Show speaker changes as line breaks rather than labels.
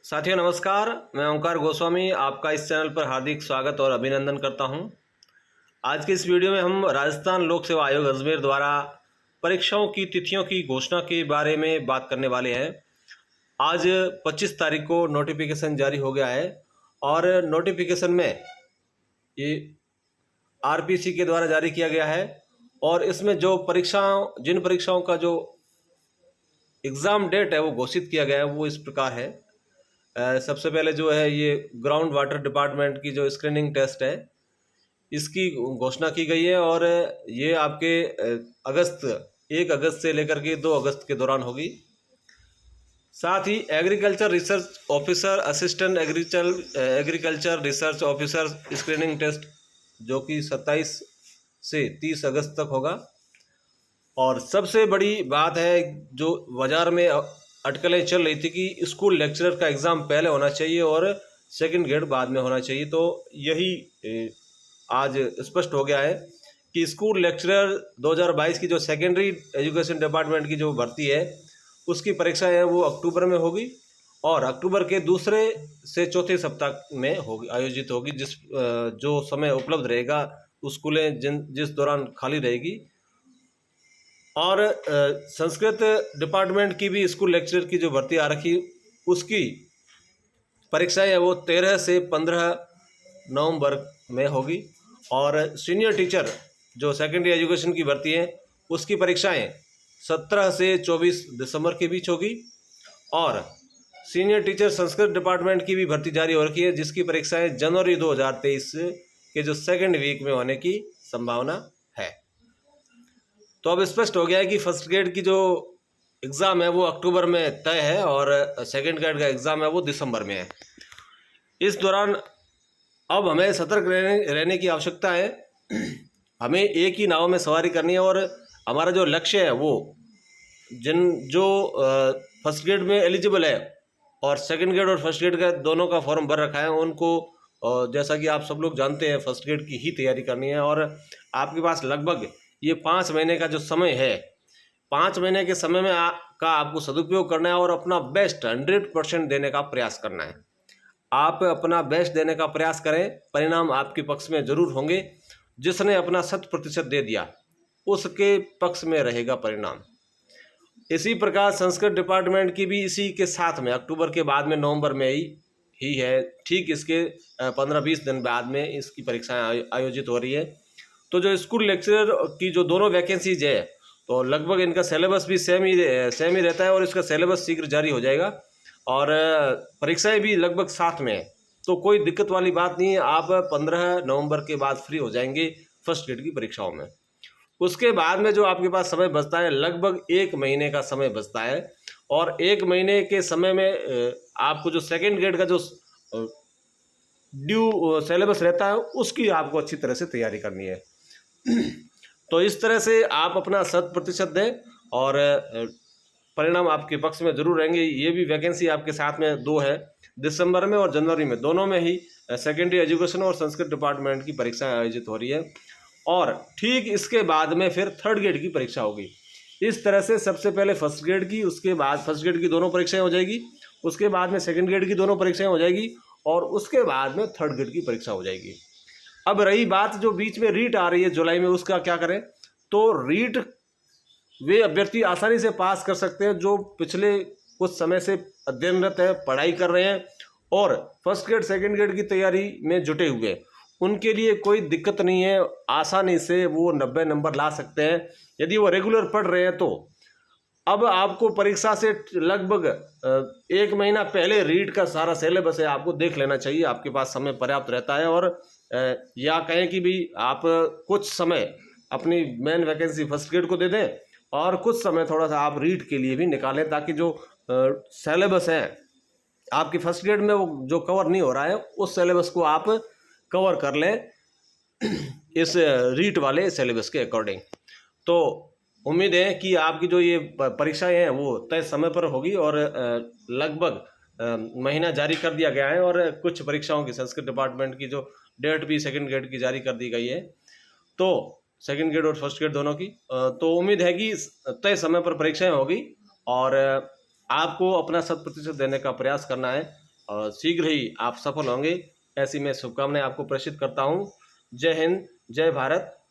साथियों नमस्कार, मैं ओंकार गोस्वामी आपका इस चैनल पर हार्दिक स्वागत और अभिनंदन करता हूं। आज के इस वीडियो में हम राजस्थान लोक सेवा आयोग अजमेर द्वारा परीक्षाओं की तिथियों की घोषणा के बारे में बात करने वाले हैं। आज 25 तारीख को नोटिफिकेशन जारी हो गया है और नोटिफिकेशन में ये आरपीसी के द्वारा जारी किया गया है और इसमें जो जिन परीक्षाओं का जो एग्ज़ाम डेट है वो घोषित किया गया है वो इस प्रकार है। सबसे पहले जो है ये ग्राउंड वाटर डिपार्टमेंट की जो स्क्रीनिंग टेस्ट है इसकी घोषणा की गई है और ये आपके 1 अगस्त से लेकर के 2 अगस्त के दौरान होगी। साथ ही agriculture research officer, assistant agriculture research officer screening test जो कि 27 से 30 अगस्त तक होगा। और सबसे बड़ी बात है जो बाजार में अटकलें चल रही थी कि स्कूल लेक्चरर का एग्ज़ाम पहले होना चाहिए और सेकंड ग्रेड बाद में होना चाहिए, तो यही आज स्पष्ट हो गया है कि स्कूल लेक्चरर 2022 की जो सेकेंडरी एजुकेशन डिपार्टमेंट की जो भर्ती है उसकी परीक्षा है वो अक्टूबर में होगी और अक्टूबर के दूसरे से चौथे सप्ताह में होगी, आयोजित होगी। जो समय उपलब्ध रहेगा स्कूलें जिस दौरान खाली रहेगी। और संस्कृत डिपार्टमेंट की भी स्कूल लेक्चरर की जो भर्ती आ रखी उसकी परीक्षा है वो 13 से 15 नवंबर में होगी और सीनियर टीचर जो सेकेंडरी एजुकेशन की भर्ती है उसकी परीक्षाएं 17 से 24 दिसंबर के बीच होगी और सीनियर टीचर संस्कृत डिपार्टमेंट की भी भर्ती जारी हो रखी है जिसकी परीक्षाएं जनवरी 2023 के जो सेकेंड वीक में होने की संभावना है। तो अब स्पष्ट हो गया है कि फर्स्ट ग्रेड की जो एग्ज़ाम है वो अक्टूबर में तय है और सेकंड ग्रेड का एग्ज़ाम है वो दिसंबर में है। इस दौरान अब हमें सतर्क रहने की आवश्यकता है। हमें एक ही नाव में सवारी करनी है और हमारा जो लक्ष्य है वो जो फर्स्ट ग्रेड में एलिजिबल है और सेकंड ग्रेड और फर्स्ट ग्रेड का दोनों का फॉर्म भर रखा है उनको जैसा कि आप सब लोग जानते हैं फर्स्ट ग्रेड की ही तैयारी करनी है और आपके पास लगभग ये 5 महीने का जो समय है, 5 महीने के समय में का आपको सदुपयोग करना है और अपना बेस्ट 100% देने का प्रयास करना है। आप अपना बेस्ट देने का प्रयास करें, परिणाम आपके पक्ष में जरूर होंगे। जिसने अपना 100% दे दिया उसके पक्ष में रहेगा परिणाम। इसी प्रकार संस्कृत डिपार्टमेंट की भी इसी के साथ में अक्टूबर के बाद में नवंबर में ही है, ठीक इसके 15-20 दिन बाद में इसकी परीक्षाएं आयोजित हो रही है। तो जो स्कूल लेक्चरर की जो दोनों वैकेंसीज है तो लगभग इनका सिलेबस भी सेम ही रहता है और इसका सिलेबस शीघ्र जारी हो जाएगा और परीक्षाएं भी लगभग साथ में है, तो कोई दिक्कत वाली बात नहीं है। आप 15 नवंबर के बाद फ्री हो जाएंगे फर्स्ट ग्रेड की परीक्षाओं में। उसके बाद में जो आपके पास समय बचता है लगभग 1 महीने का समय बचता है और 1 महीने के समय में आपको जो सेकेंड ग्रेड का जो ड्यू सिलेबस रहता है उसकी आपको अच्छी तरह से तैयारी करनी है। तो इस तरह से आप अपना 100% दें और परिणाम आपके पक्ष में जरूर रहेंगे। ये भी वैकेंसी आपके साथ में 2 है, दिसंबर में और जनवरी में, दोनों में ही सेकेंडरी एजुकेशन और संस्कृत डिपार्टमेंट की परीक्षाएं आयोजित हो रही है और ठीक इसके बाद में फिर थर्ड ग्रेड की परीक्षा होगी। इस तरह से सबसे पहले फर्स्ट ग्रेड की, उसके बाद फर्स्ट ग्रेड की दोनों परीक्षाएं हो जाएगी, उसके बाद में सेकेंड ग्रेड की दोनों परीक्षाएं हो जाएगी और उसके बाद में थर्ड ग्रेड की परीक्षा हो जाएगी। अब रही बात जो बीच में रीट आ रही है जुलाई में, उसका क्या करें? तो रीट वे अभ्यर्थी आसानी से पास कर सकते हैं जो पिछले कुछ समय से अध्ययनरत है, पढ़ाई कर रहे हैं और फर्स्ट ग्रेड सेकंड ग्रेड की तैयारी में जुटे हुए हैं। उनके लिए कोई दिक्कत नहीं है, आसानी से वो 90 नंबर ला सकते हैं यदि वो रेगुलर पढ़ रहे हैं। तो अब आपको परीक्षा से लगभग 1 महीना पहले रीट का सारा सिलेबस है आपको देख लेना चाहिए, आपके पास समय पर्याप्त रहता है। और या कहें कि भी आप कुछ समय अपनी मेन वैकेंसी फर्स्ट ग्रेड को दे दें और कुछ समय थोड़ा सा आप रीट के लिए भी निकालें ताकि जो सिलेबस है आपकी फर्स्ट ग्रेड में वो जो कवर नहीं हो रहा है उस सिलेबस को आप कवर कर लें इस रीट वाले सिलेबस के अकॉर्डिंग। तो उम्मीद है कि आपकी जो ये परीक्षाएं हैं वो तय समय पर होगी और लगभग महीना जारी कर दिया गया है और कुछ परीक्षाओं की संस्कृत डिपार्टमेंट की जो डेट भी सेकंड ग्रेड की जारी कर दी गई है, तो सेकंड ग्रेड और फर्स्ट ग्रेड दोनों की। तो उम्मीद है कि तय समय पर परीक्षाएं होगी और आपको अपना 100% देने का प्रयास करना है। और शीघ्र ही आप सफल होंगे, ऐसी मैं शुभकामनाएं आपको प्रेषित करता हूं। जय हिंद, जय भारत,